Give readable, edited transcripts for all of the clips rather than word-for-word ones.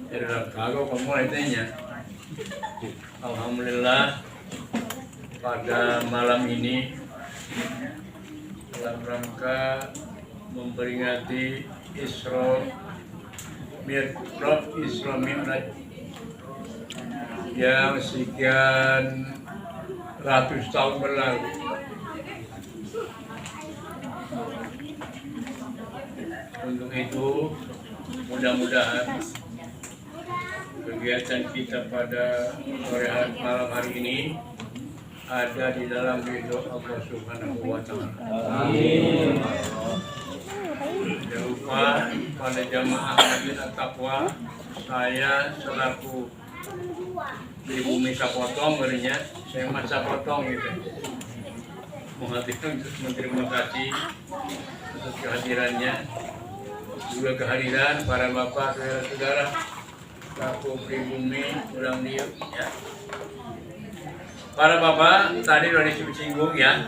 Kagak kamu intinya. Alhamdulillah pada malam ini dalam rangka memperingati Isra Mi'raj yang sekian ratus tahun berlalu. Untuk itu mudah-mudahan kegiatan kita pada sore malam hari ini ada di dalam ridho Allah Subhanahu wa Ta'ala. Amin. Jangan lupa pada jamaah Masjid At-Taqwa, saya selaku di bumi Sapotong, saya masa potong gitu. Menghatikan berterima kasih atas kehadirannya, juga kehadiran para bapak saudara-saudara selaku pribumi ulang dia ya. Para bapak tadi sudah disinggung ya.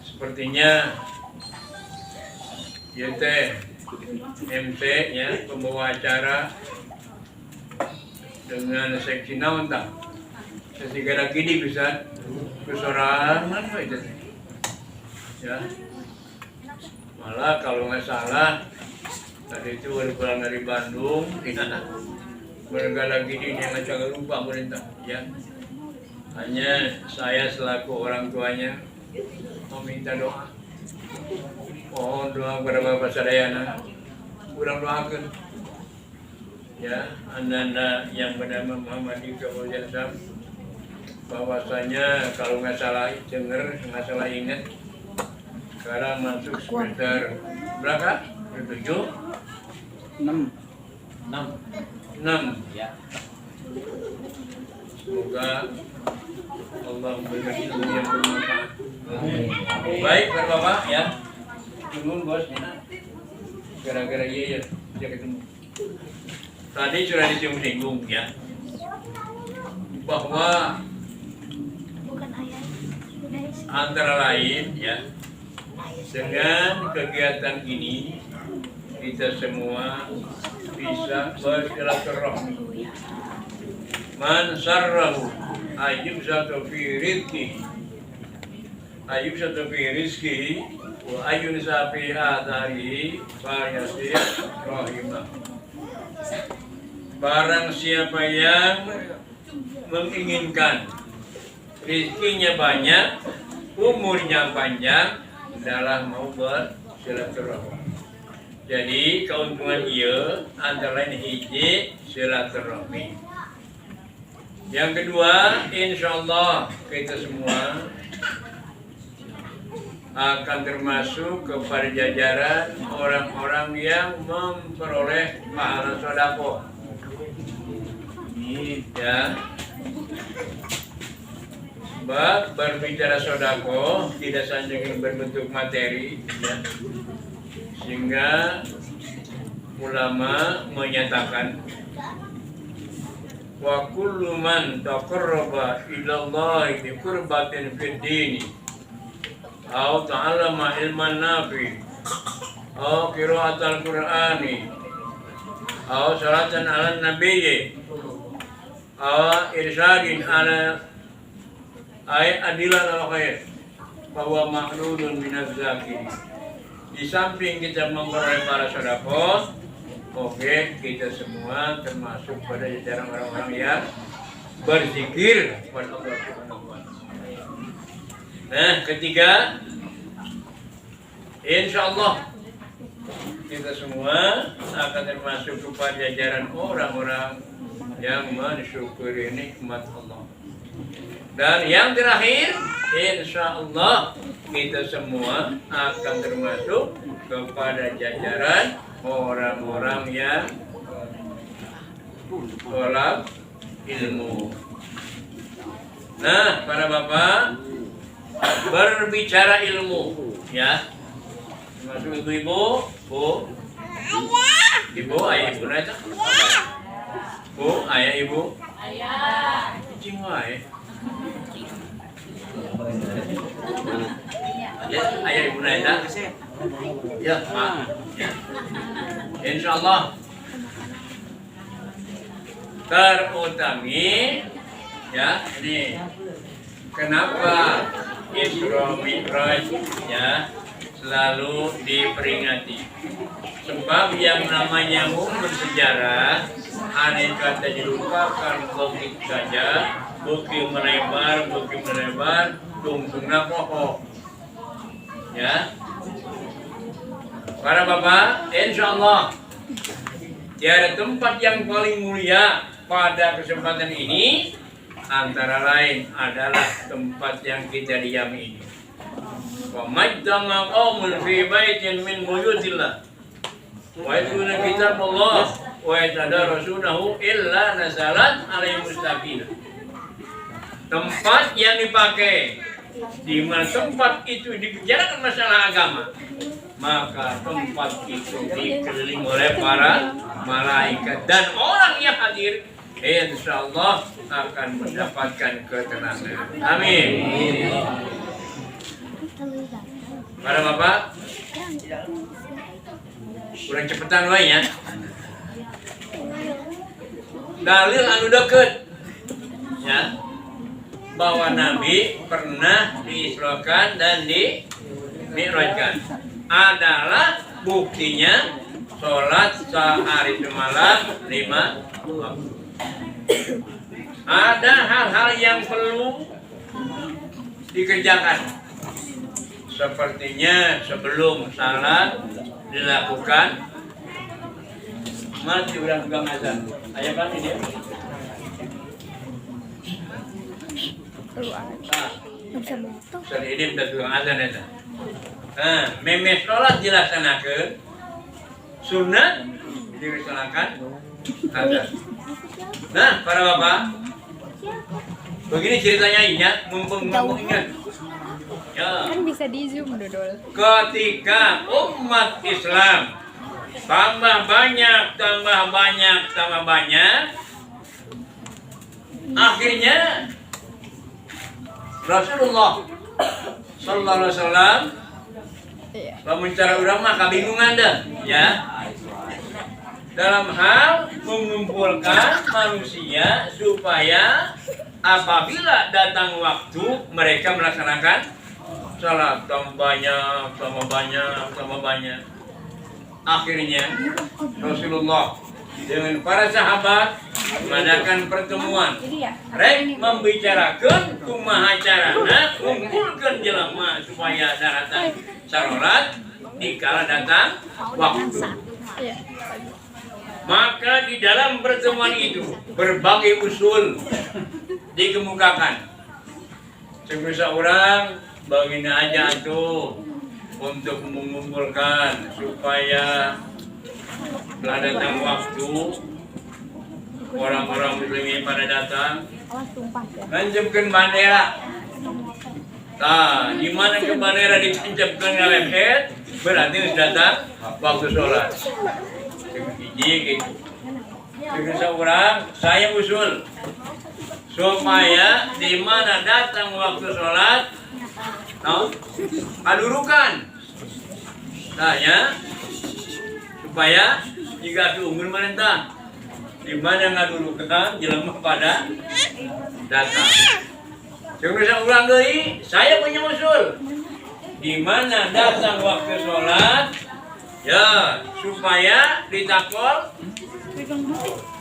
Sepertinya YT MT ya, pembawa acara dengan seksi naon tak sehingga lagi di bisa kesorangan itu ya. Malah kalau nggak salah tadi itu baru pulang dari Bandung, mereka lagi di yang agak lupa pemerintah ya. Hanya saya selaku orang tuanya meminta doa. Mohon doa kepada Bapak Sadayana, kurang doakan ya anda-anda yang bernama Muhammad Iqbal Sam, bahwasanya kalau nggak salah dengar, nggak salah ingat, sekarang masuk semester berapa? 7? 6 ya. Semoga Allah memberikan ilmu yang bermanfaat. Baik Bapak ya. Tunggu bos ya. Gara-gara iya dia ketemu. Tadi sudah disinggung ya bahwa antara lain ya, dengan kegiatan ini kita semua bisa bersilaturahmi. Man sarrahu ayyub satu fi rizki wa ayyun safi adari fayasir rahimah. Barang siapa yang menginginkan rizkinya banyak, umurnya panjang, adalah mau bersilaturahmi. Jadi keuntungan ia antara lain hiji silaturahmi. Yang kedua, insya Allah kita semua akan termasuk kepada jajaran orang-orang yang memperoleh pahala sedekah. Ya. Sebab berbicara sedekah tidak saja berbentuk materi, ya. Sehingga ulama menyatakan wa kullu man taqarraba ila Allah bi qurbatin fid dini aw ta'allama ilman nafi aw qira'atal qur'ani aw salatan ala nabiyyi aw irsyadin ala ay adilan al khair bahwa ma'lulun minaz zakirin. Di samping kita memperoleh para sedekah, oke, kita semua termasuk pada jajaran orang-orang yang berzikir kepada Allah Subhanahu wa Ta'ala. Nah, ketiga, insya Allah kita semua akan termasuk kepada jajaran orang-orang yang mensyukuri nikmat Allah. Dan yang terakhir, insya Allah kita semua akan termasuk kepada jajaran orang-orang yang tolak ilmu. Nah, para bapak, berbicara ilmu, ya, termasuk ibu-ibu, bu, ibu, ayah, ibu, nanya, bu, ayah, ibu, ayah, cing wae. Ya, ayah ibu nanya, ya, Pak. Ya. Insya Allah terutami ya ini kenapa Isra Mi'raj ya selalu diperingati, sebab yang namanya umur sejarah aneh kata dilupakan begitu saja, bukti melebar tungtungna pohon ya. Para bapak, insya Allah tiada tempat yang paling mulia pada kesempatan ini antara lain adalah tempat yang kita diami ini. Wa majtama qaumun fi baitin min buyutillah wa yatluna kitaballah wa yatadarasunahu illa nazalat alaihim sakinah. Tempat yang dipakai di mana tempat itu dibicarakan masalah agama, maka tempat itu dikelilingi oleh para malaikat dan orang yang hadir insyaallah akan mendapatkan ketenangan. Amin. Para bapak, kurang cepetan wae ya. Dalil anu deket ya bahwa Nabi pernah diisrakan dan dimi'rajkan adalah buktinya sholat sehari semalam 5 waktu. Ada hal-hal yang perlu dikerjakan, sepertinya sebelum salat dilakukan mati udah pegang azan. Ayah kan ini. Saat ini udah pegang azan itu. Nah, memes sholat dilaksanakan, sunat dilaksanakan azan. Nah, para bapak, begini ceritanya ya, mumpung ingat. Ya. Kan bisa di zoom dodol. Ketika umat Islam tambah banyak, akhirnya Rasulullah Sallallahu Alaihi Wasallam mencari ulama kebingungan dah, ya. Dalam hal mengumpulkan manusia supaya apabila datang waktu mereka melaksanakan salat tambah banyak. Akhirnya Rasulullah dengan para sahabat mengadakan pertemuan, membicarakan kumaha carana kumpulkan jelema supaya datang salat dikala datang waktu. Maka di dalam pertemuan itu berbagai usul dikemukakan. Sebisa orang bagian aja tuh untuk mengumpulkan supaya setelah datang waktu orang-orang muslimin pada datang nancapkan bendera. Nah, di mana ke bendera ditancapkan oleh head berarti datang waktu sholat. Gitu. Sebisa orang saya usul supaya di mana datang waktu sholat, adurukan, tanya supaya jika diunggul merentah, di mana ngadurukan jelema pada datang. Sebisa orang deui, saya punya usul, di mana datang waktu sholat. Ya, supaya ditakol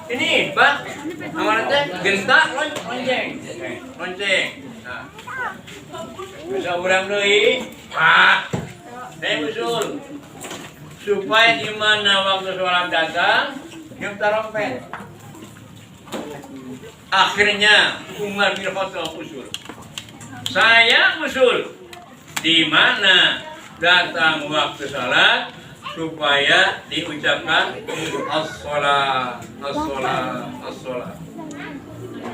ini, Pak. Namanya gentak lonceng. Nah. Bisa urang deui, Pak. Saya usul supaya di mana waktu sholat datang, nyup tarompet. Akhirnya Umar bin Khattab usul. Saya usul di mana datang waktu sholat supaya diucapkan as-shalah.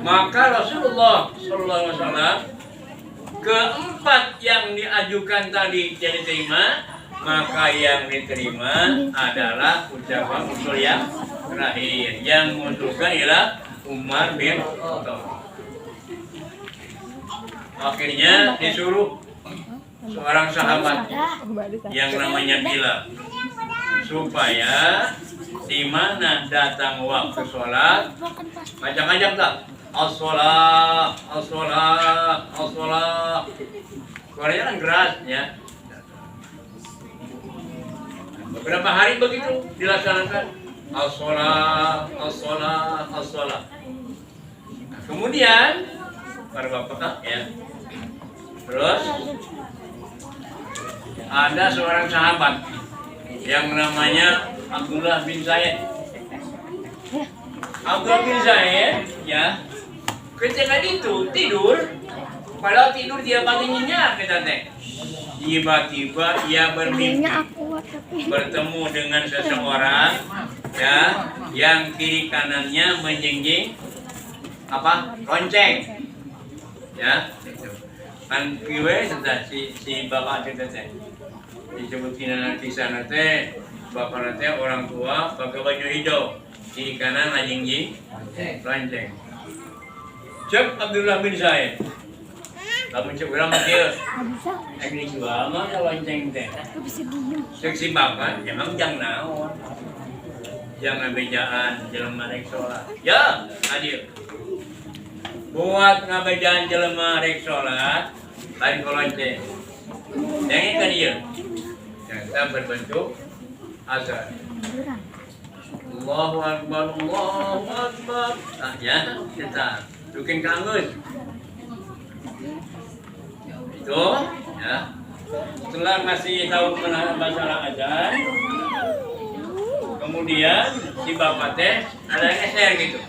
Maka Rasulullah Sallallahu Alaihi Wasallam keempat yang diajukan tadi jadi diterima, maka yang diterima adalah ucapan usul yang terakhir yang mengusulkan ialah Umar bin Khattab. Akhirnya disuruh seorang sahabat yang namanya Bilal supaya di mana datang waktu sholat, ngajak-ngajak tak? As-sholat, as-sholat, as-sholat. Suaranya kan keras ya. Beberapa hari begitu dilaksanakan. As-sholat, as-sholat, as-sholat. Kemudian para bapak ya. Terus ada seorang sahabat yang namanya Abdullah bin Zaid. Abdullah bin Zaid ya, ketika itu tidur, padahal tidur dia pagi nyenyak kita teh. Tiba-tiba ia bermimpi bertemu dengan seseorang ya, yang kiri kanannya menjingjing apa? Lonceng. Ya, kan kiwe sudah si bapak kita teh disebutkan di sana teh bapak teh orang tua pakai baju hijau, kiri kanan anjing lonceng. Cek Abdullah bin Zaid, kamu cek berapa dia? Ini jual mana lonceng teh? Cek si bapak, jangan naon, jangan bejaan jelema rek sholat. Ya, hadir. Buat ngabejaan jelema rek sholat, lain lonceng. Yang kan dia, kita berbentuk azan. Allahu Akbar, Allahu Akbar. Nah ya, kita bikin kangen. Itu, ya. Setelah masih tahu masalah azan, kemudian si bapak teh ada yang share gitu.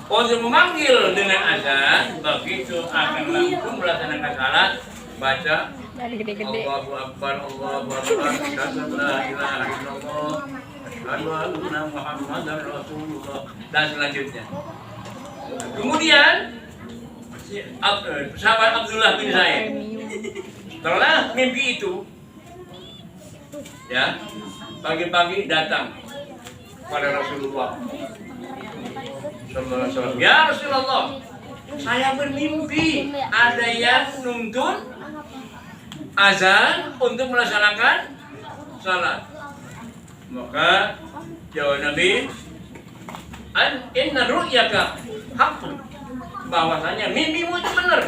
Untuk memanggil dengan azan, begitu akan langsung melaksanakan salat, baca Allahu Akbar, Allahu Akbar, asyhadu an la ilaha illallah, asyhadu anna Muhammadar Rasulullah, dan selanjutnya. Kemudian sahabat Abdullah bin Zaid setelah mimpi itu, ya, pagi-pagi datang pada Rasulullah. Ya Rasulullah, saya bermimpi ada yang nuntun azan untuk melaksanakan salat. Maka jawab Nabi, inna ru'yaka haqqun, bahwasanya mimpimu itu benar.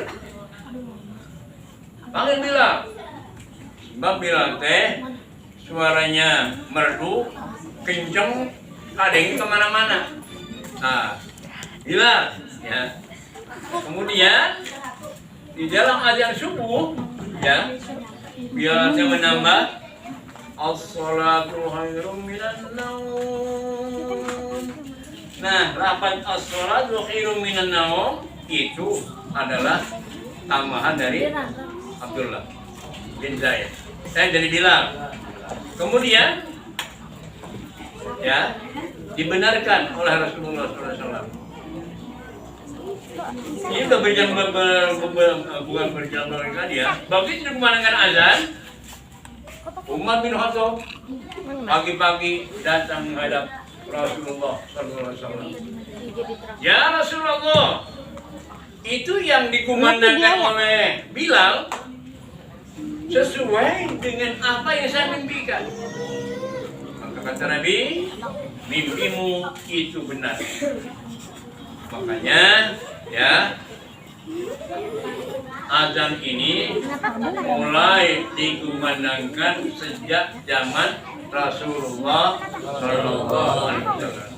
Panggil Bilal. Sebab Bilal teh suaranya merdu, kenceng, kadang kemana-mana. Nah, Bilal, ya. Kemudian di dalam azan subuh, ya, Bilal menambah as-salatu khairum minan naum. Nah, lafaz as-salatu khairum minan naum itu adalah tambahan dari Abdullah bin Zaid. Saya dari Bilal. Kemudian, ya, dibenarkan oleh Rasulullah SAW. Ini udah bukan berjalan lagi ya. Begitu dikumandangkan azan, Umar bin Khattab pagi-pagi datang menghadap Rasulullah SAW. Ya Rasulullah, itu yang dikumandangkan oleh Bilal sesuai dengan apa yang saya mimpikan. Maka kata Nabi, mimpimu itu benar. Makanya ya, azan ini mulai dikumandangkan sejak zaman Rasulullah Sallallahu Alaihi Wasallam.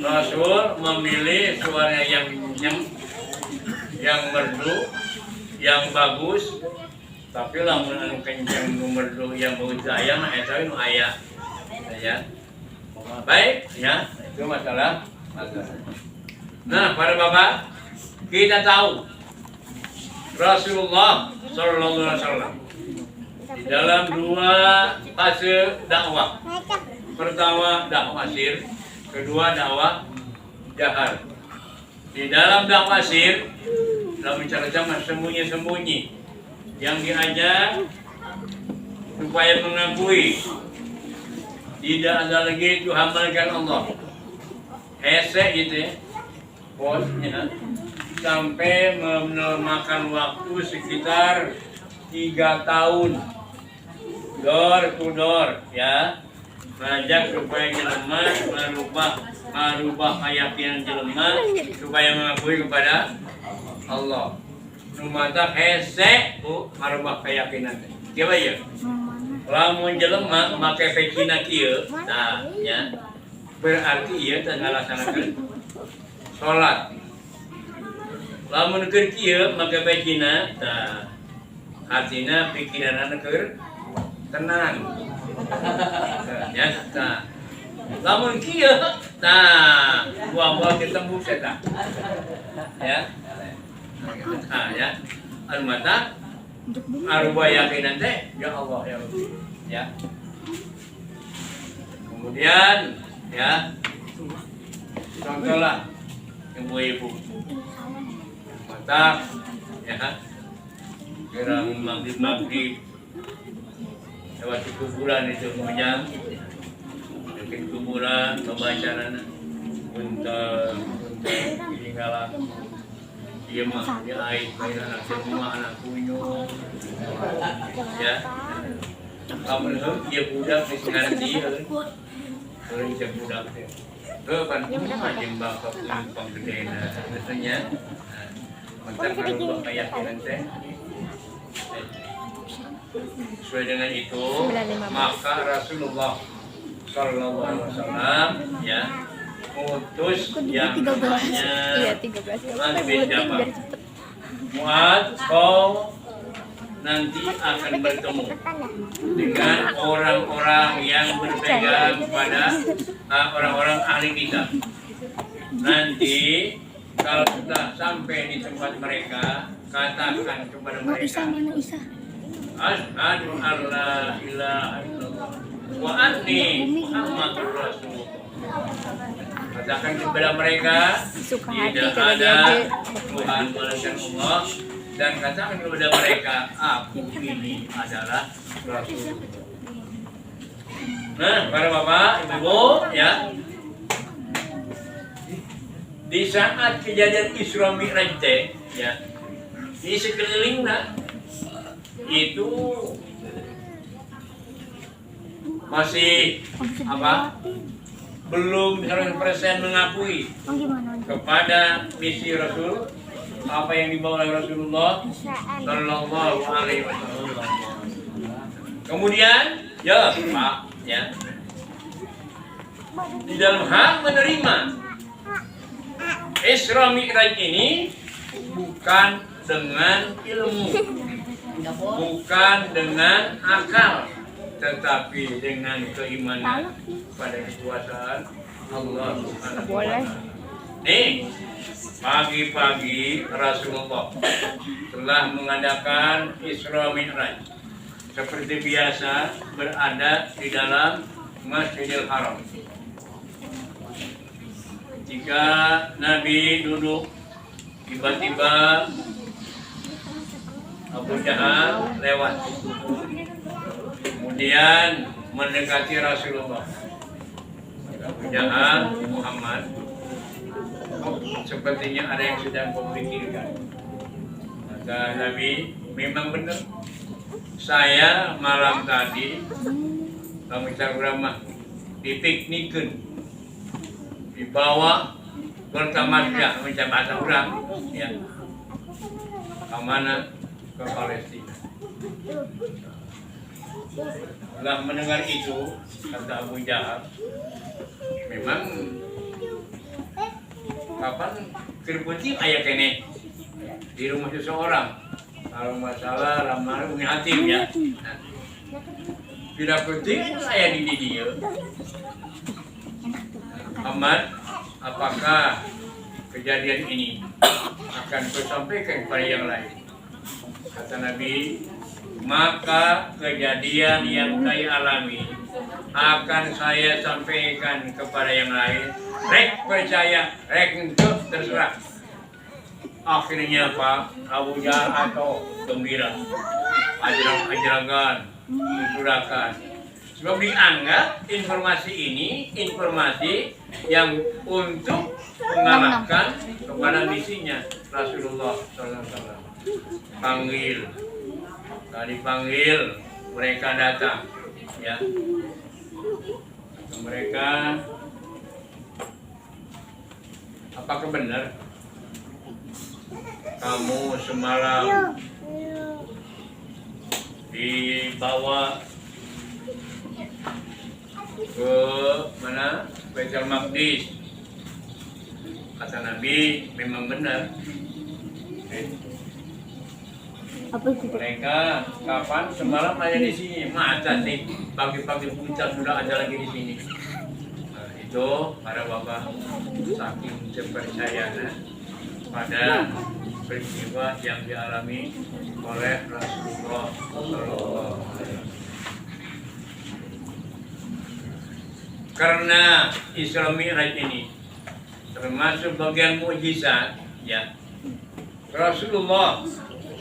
Rasul memilih suara yang merdu, yang bagus, tapi lamun kencang merdu yang bagus ayam, itu ayah, ya. Baik, ya, itu masalah azan. Nah, para bapak, kita tahu Rasulullah Sallallahu Alaihi Wasallam di dalam dua fase dakwah. Pertama dakwah sir, kedua dakwah jahar. Di dalam dakwah sir, dalam bicara zaman sembunyi-sembunyi, yang diajar supaya mengakui tidak ada lagi Tuhan melainkan Allah. Hese gitu ya. Bosnya sampai memakan waktu sekitar 3 tahun door to door, ya, ngajak supaya jelema merubah keyakinan jelema supaya mengakui kepada Allah. Numata hese merubah keyakinan. Kieu ya? Lamun jelema make pecina kieu, tah nya berarti ieu teh ngalaksanakeun salat. Lamun keur kieu make pecina, tah artina pikiranna keur tenang. Ya, tah. Lamun kieu, tah buah-buah ditembus eta. Ya. Nah, ya. Anu mata arubah yakinan teh, ya Allah ya Rabbi. Ya. Kemudian ya. Contohlah ibu-ibu. Mata ya. Gerang maghrib lewat kuburan itu menyang bikin kuburan pembacaran untuk peninggalan dia mah dia air main anak semua anak kunyuk ya kamu dia budak di ngarti orang dia budak teh kan jembak ke penggedena biasanya mantap kalau kayak teh sesuai dengan itu maka Rasulullah Sallallahu Alaihi Wasallam ya mengutus yang namanya bin Jabal. Muad kau nanti akan bertemu dengan orang-orang yang berpegang pada orang-orang ahli kitab. Nanti kalau sudah sampai di tempat mereka, katakan kepada mereka, Asyhadu an la ilaha illallah wa anni Muhammadur Rasulullah. Katakan kepada mereka tidak ada Tuhan melainkan Allah dan katakan kepada mereka aku ini adalah Rasulullah. Nah, para bapak, ibu, ya. Di saat kejadian Isra Mi'raj ya, di sekelilingnya itu masih apa? Belum 100% mengakui kepada misi Rasul apa yang dibawa oleh Rasulullah Sallallahu Alaihi Wasallam. Kemudian, ya Pak, ya di dalam hal menerima Isra Mi'raj ini bukan dengan ilmu, bukan dengan akal, tetapi dengan keimanan pada kekuasaan Allah Subhanahu wa Ta'ala. Nih, pagi-pagi Rasulullah telah mengadakan Isra Mi'raj. Seperti biasa berada di dalam Masjidil Haram. Jika Nabi duduk, tiba-tiba Abu Jahal lewat, kemudian mendekati Rasulullah. Abu Jahal, Muhammad, sepertinya ada yang sedang kau pikirkan. Kata Nabi, memang benar. Saya malam tadi kami Ramah dipiknikin, dibawa bertamasya macam bahasa orang, ya, ke mana? Ke Palestina. Setelah mendengar itu, kata Abu Jahal, memang kapan terpenting ayat ini di rumah seseorang. Kalau masalah ramah Umi Hatim ya, tidak penting saya di dia. Ahmad, apakah kejadian ini akan kusampaikan kepada yang lain? Kata Nabi, maka kejadian yang saya alami akan saya sampaikan kepada yang lain. Rek percaya, rek untuk terserah. Akhirnya Pak Abu Jahal atau gembira, ajrangan, mencurahkan. Sebab dianggap informasi ini informasi yang untuk mengalahkan kepada misinya Rasulullah SAW. Panggil, tadi panggil mereka datang, ya. mereka, apakah benar kamu semalam dibawa ke mana? Baitul Maqdis? Kata Nabi, memang benar. Apa itu? Mereka kapan semalam ada di sini? Masa sih pagi-pagi puncak sudah ada lagi di sini? Nah, itu para bapak saking kepercayaan pada peristiwa yang dialami oleh Rasulullah Sallallahu Alaihi Wasallam. Karena Isra Mi'raj ini termasuk bagian mukjizat, ya, Rasulullah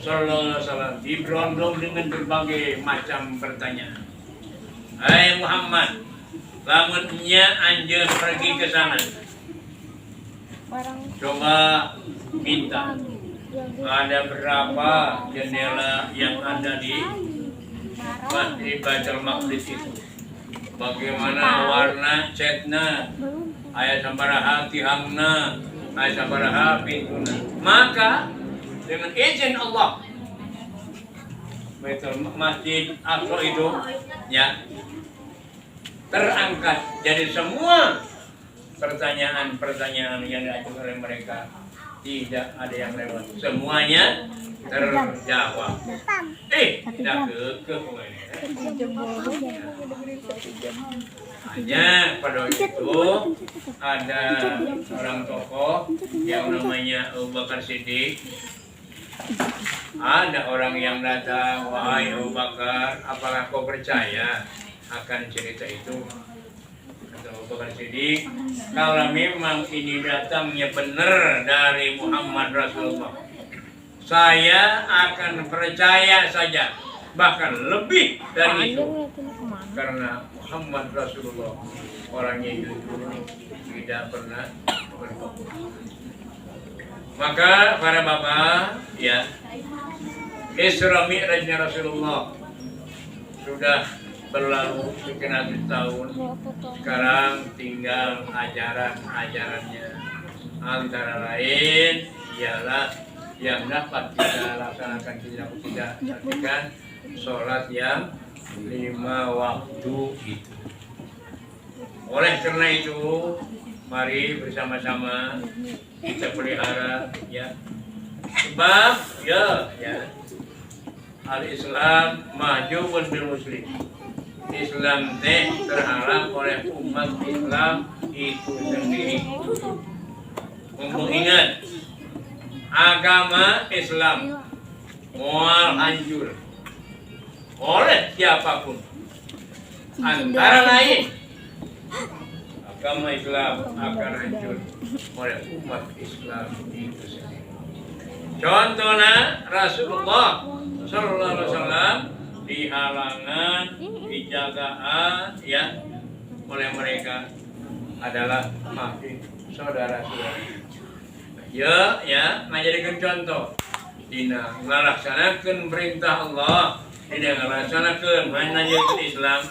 Sallallahu Alaihi Wasallam diberondong dengan berbagai macam pertanyaan. Hai Muhammad, lamunnya anjeun pergi ke sana, coba minta ada berapa jendela yang ada di Baitul Maqdis itu, bagaimana warna catnya, aya sabaraha tihangna, aya sabaraha pintuna. Maka dengan izin Allah, Masjid Aqsa itu, ya, terangkat. Jadi semua pertanyaan-pertanyaan yang diajukan oleh mereka tidak ada yang lewat, semuanya terjawab. Tidak kekeh hanya pada waktu itu ada orang tokoh yang namanya Abu Bakar Siddiq. Ada orang yang datang, wahai Abu Bakar, apakah kau percaya akan cerita itu? Kata Abu Bakar Siddiq, kalau memang ini datangnya benar dari Muhammad Rasulullah, saya akan percaya saja, bahkan lebih dari itu, karena Muhammad Rasulullah orangnya jujur, tidak pernah berbohong. Maka para bapak, ya, Isra Mi'rajnya Rasulullah sudah berlalu sekian tahun. Sekarang tinggal ajaran-ajarannya, antara lain ialah yang dapat kita laksanakan, tidak lakukan sholat yang 5 waktu itu. Oleh karena itu, mari bersama-sama kita pelihara, ya, sebab ya al-Islam mahjubun bil muslim. Islam teh terhalang oleh umat Islam itu sendiri. Mengingat agama Islam mual hancur oleh siapapun, antara lain agama Islam akan hancur oleh umat Islam itu sendiri. Contohnya Rasulullah Sallallahu Alaihi Wasallam di halangan, dijagaan, ya, oleh mereka adalah makin saudara-saudara. Ya, menjadikan contoh. Dina melaksanakan perintah Allah, dina melaksanakan manhajul Islam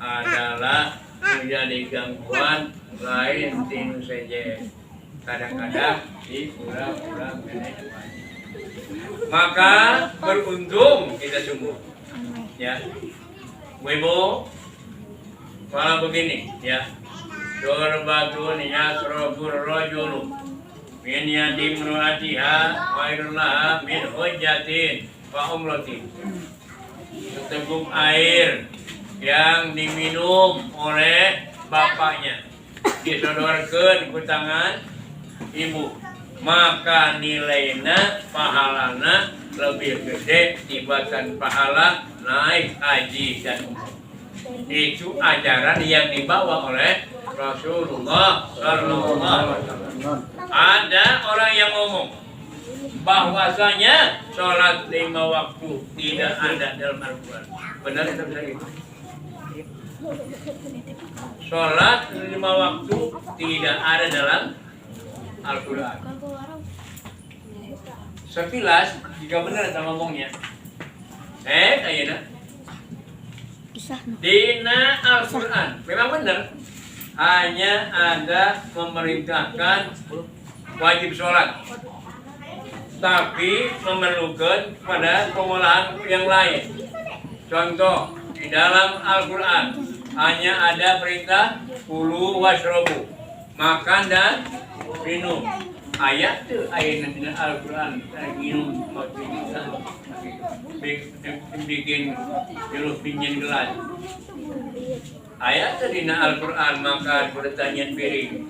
adalah menjadi gangguan lain tinu saja. Kadang-kadang di kurang-kurang manajemen. Maka beruntung kita semua, ya. Ibu, malah begini, ya. Surbatun yasrabur rajulu min yadi imraatiha khairul laha min hujjatin wa umratin. Seteguk air yang diminum oleh bapaknya disodorkan ke tangan ibu, maka nilainya, pahalana lebih gede tibatan pahala naik haji dan umrah. Itu ajaran yang dibawa oleh Rasulullah Sallallahu Alaihi Wasallam. Ada orang yang ngomong bahwasanya sholat 5 waktu tidak ada dalam Al-Quran. Benar itu bisa gitu? Sholat 5 waktu tidak ada dalam Al-Quran. Sekilas jika benar kita ngomongnya, ayeuna dina Al-Quran memang benar hanya ada memerintahkan wajib sholat, tapi memerlukan pada pengolahan yang lain. Contoh, di dalam Al-Quran hanya ada perintah kulu washrobu, makan dan minum. Ayat itu ayat di Al-Quran minum bikin jeluh pinjen gelas. Ayat di Al-Quran makan bertanya piring.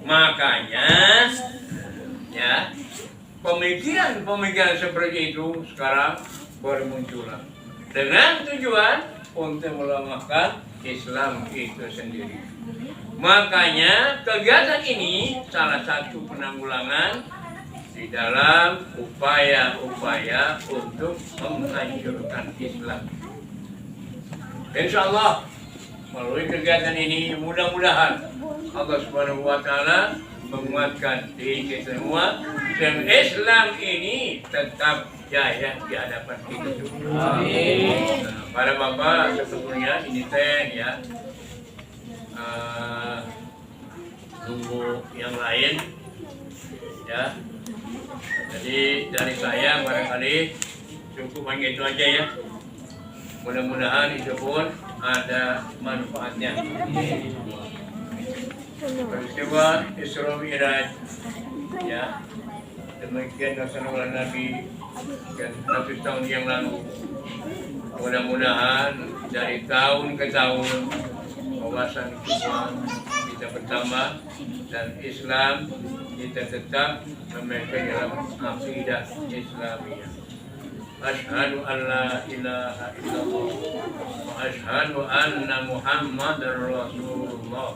Makanya ya pemikiran seperti itu sekarang bermunculan dengan tujuan untuk melemahkan Islam itu sendiri. Makanya kegiatan ini salah satu penanggulangan di dalam upaya-upaya untuk menghancurkan Islam. Insya Allah melalui kegiatan ini mudah-mudahan Allah Subhanahu wa Ta'ala menguatkan diri kita semua dan Islam ini tetap jaya di hadapan kita semua. Amin. Nah, para bapak sebetulnya ini teh ya nunggu yang lain ya. Jadi dari saya barangkali cukup hanya itu aja ya. Mudah-mudahan itu pun ada manfaatnya. Peristiwa Isra Mi'raj ya, demikian laksanakan Nabi 100 tahun yang lalu. Mudah-mudahan dari tahun ke tahun wawasan kita bertambah dan Islam kita tetap memegang dalam akidah Islamiyah. Asyhadu an la ilaha illallah wa asyhadu anna Muhammadar Rasulullah.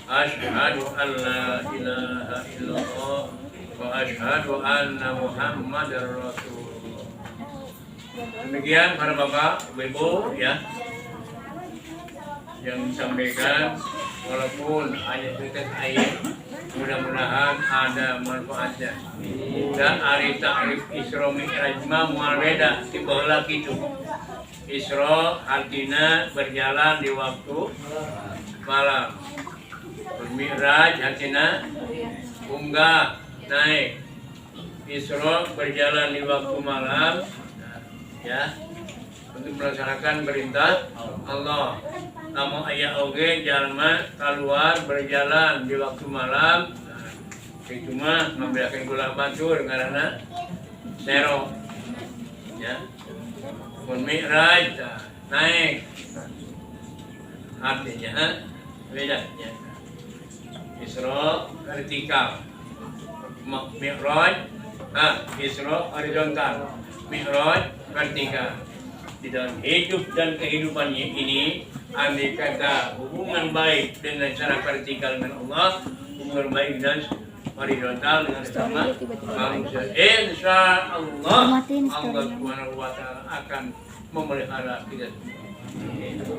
Asyhadu an la ilaha illallah wa asyhadu anna Muhammadar Rasulullah. Demikian para bapak, ibu ya yang disampaikan, walaupun hanya sedikit ayat, mudah-mudahan ada manfaatnya. Dan hari takrif Isra Mi'raj mual beda di bawah itu. Isra artinya berjalan di waktu malam. Mi'raj artinya unggah, naik. Isra berjalan di waktu malam, ya, untuk melaksanakan perintah Allah. Namun ayat oge jalma keluar berjalan di waktu malam, itu mah membedakan gula batur karena sero, ya. Pun Mi'raj naik, artinya beda, ya. Isra vertikal, Mi'raj, Isra horizontal, Mi'raj vertikal. Di dalam hidup dan kehidupan ini, andai kata hubungan baik dengan cara vertikal dengan Allah, hubungan baik dan horizontal dengan sama manusia, insya Allah Allah Subhanahu wa Ta'ala akan memelihara kita.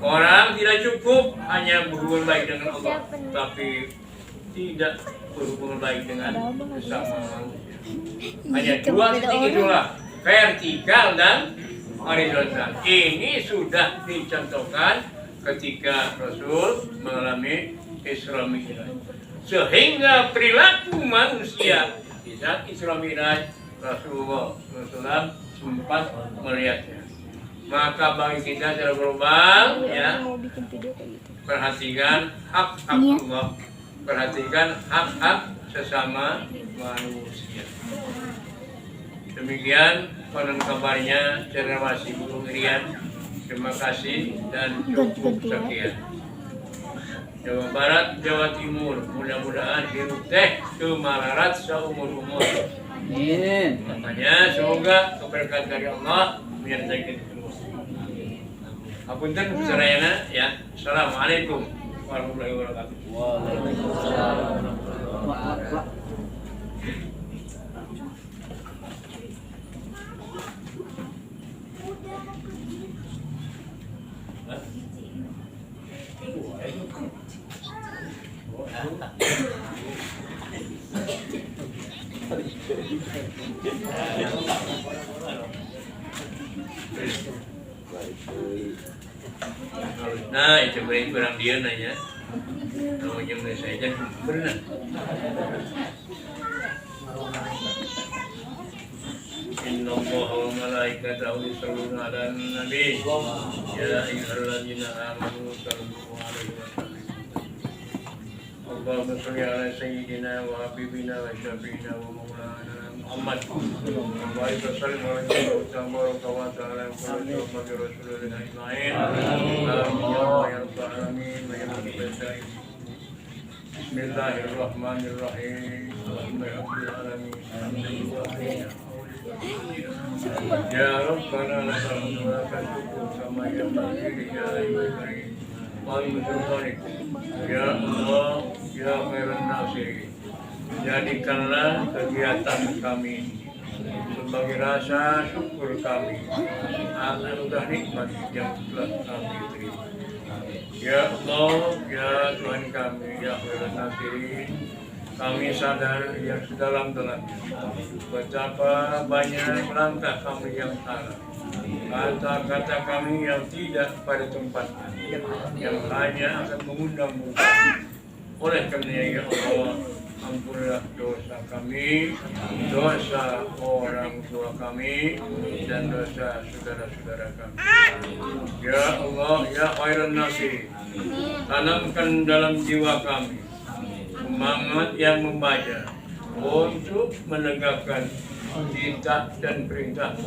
Orang tidak cukup hanya berhubungan baik dengan Allah, tapi tidak berhubungan baik dengan sesama manusia. Hanya dua titik itulah, vertikal dan horizontal. Ini sudah dicontohkan ketika Rasul mengalami Isra Mi'raj. Sehingga perilaku manusia di saat Isra Mi'raj Rasulullah SAW sempat melihatnya. Maka bagi kita secara global ya, perhatikan hak-hak Allah, perhatikan hak-hak sesama manusia. Demikian konon kabarnya Cendrawasih Gunung Irian. Terima kasih dan cukup sekian. Jawa Barat, Jawa Timur, mudah-mudahan hidup teh kemalarat seumur-umur. Amin. Makanya semoga keberkahan dari Allah menyertai kita semua. Apunten sarayana ya. Assalamualaikum warahmatullahi wabarakatuh. Waalaikumsalam warahmatullahi wabarakatuh. Nah, itu kurang dia nanya. Namanya saya jadi benar. Inna Allah wa malaikatahu yusholluna 'alan nabi ya ayyuhalladzina amanu shallu 'alaihi wa sallimu. Allahumma shalli 'ala sayyidina wa habibina wa syafiina wa maulana Muhammad wa barik wa sallim wa tabaraka wa ta'ala wa sallallahu alaihi rasulillah ajma'in. Amin ya rabbal alamin wa ya rabbal alamin. Bismillahirrahmanirrahim. Alhamdulillahirabbil alamin. Ya Rabbana lakal hamdu wa lakal syukru kama yanbaghi li jalali wajhik wa li sultanik. Ya Allah, ya khairan nasirin, jadikanlah kegiatan kami sebagai rasa syukur kami atas nikmat yang telah kami terima. Ya Allah, ya Tuhan kami, ya khairan nasirin, kami sadar yang sedalam-dalamnya betapa banyak langkah kami yang salah, kata-kata kami yang tidak pada tempatnya, yang hanya akan mengundang murka. Oleh karena ya Allah, ampunilah dosa kami, dosa orang tua kami, dan dosa saudara-saudara kami. Ya Allah, ya khairan nasir, tanamkan dalam jiwa kami semangat yang membaca untuk menegakkan kitab dan perintah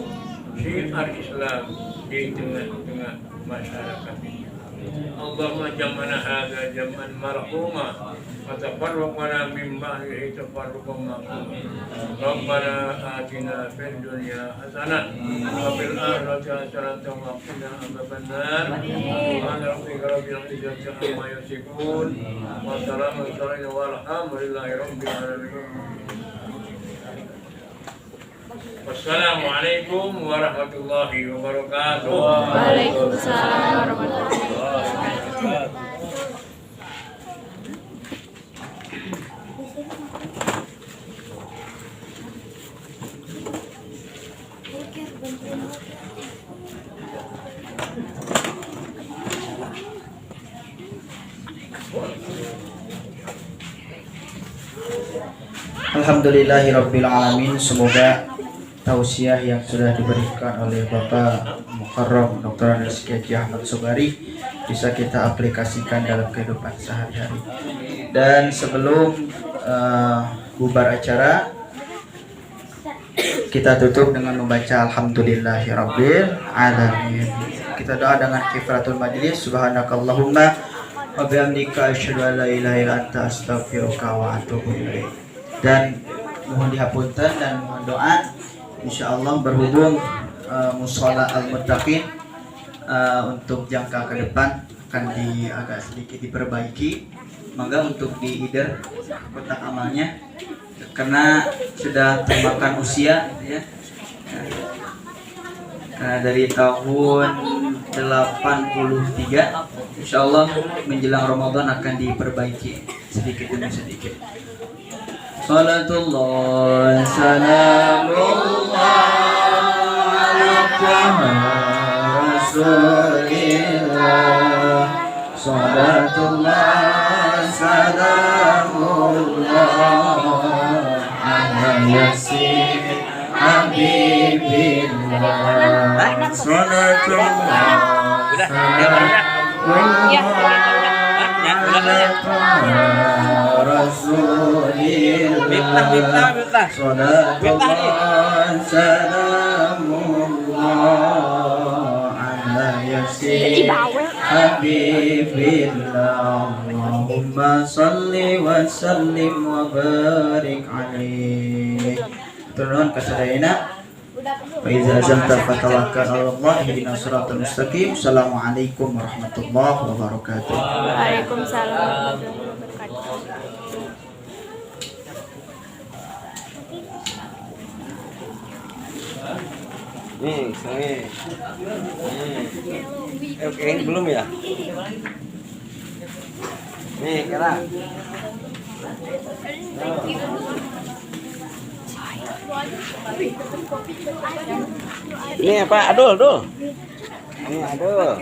syiar Islam di tengah-tengah masyarakat ini. Allahumma jam'ana hadza jam'an marhuma wa tafarraqna min ba'dihi tafarruqan ma'suma. Rabbana atina fid dunya hasanah wa fil akhirati hasanah wa qina adzabannar. Subhana rabbika rabbil izzati amma yasifun wa salamun walhamdulillahi rabbil alamin. Wassalamualaikum warahmatullahi wabarakatuh. Waalaikumsalam warahmatullahi wabarakatuh. Alhamdulillahirabbil alamin. Semoga tausiah yang sudah diberikan oleh Bapak Mukarram Dr. Rizky Haji Ahmad Sobari bisa kita aplikasikan dalam kehidupan sehari-hari. Dan sebelum bubar acara, kita tutup dengan membaca Alhamdulillahirabbil alamin. Kita doa dengan kifaratul majlis. Subhanakallahumma wa bihamdika asyhadu an la ilaha illa anta astaghfiruka wa atubu ilaik. Dan mohon dihapunten dan mohon doa, insyaallah berhubung mushola al-muttaqin untuk jangka ke depan akan agak sedikit diperbaiki. Maka untuk di Ider kotak amalnya karena sudah termakan usia gitu ya. Karena dari tahun 83 insyaallah menjelang Ramadan akan diperbaiki sedikit demi sedikit. Salatullah salamullah ala Rasulillah. Salatullah salamullah ala Yasin Habibillah. Salatullah Rasulillah. Salatullah salamullah ala Yasin Habibillah. Allahumma salli wa sallim wa barik alaihi. Turun kasadayana. Wa iza azamta fatawakkal 'ala Allah ihdinas siratal mustaqim. Assalamualaikum warahmatullahi wabarakatuh. Waalaikumsalam warahmatullahi wabarakatuh. Nih, sini. Oke, belum ya? Nih, Kera. Ini apa? Adul. Ini adul.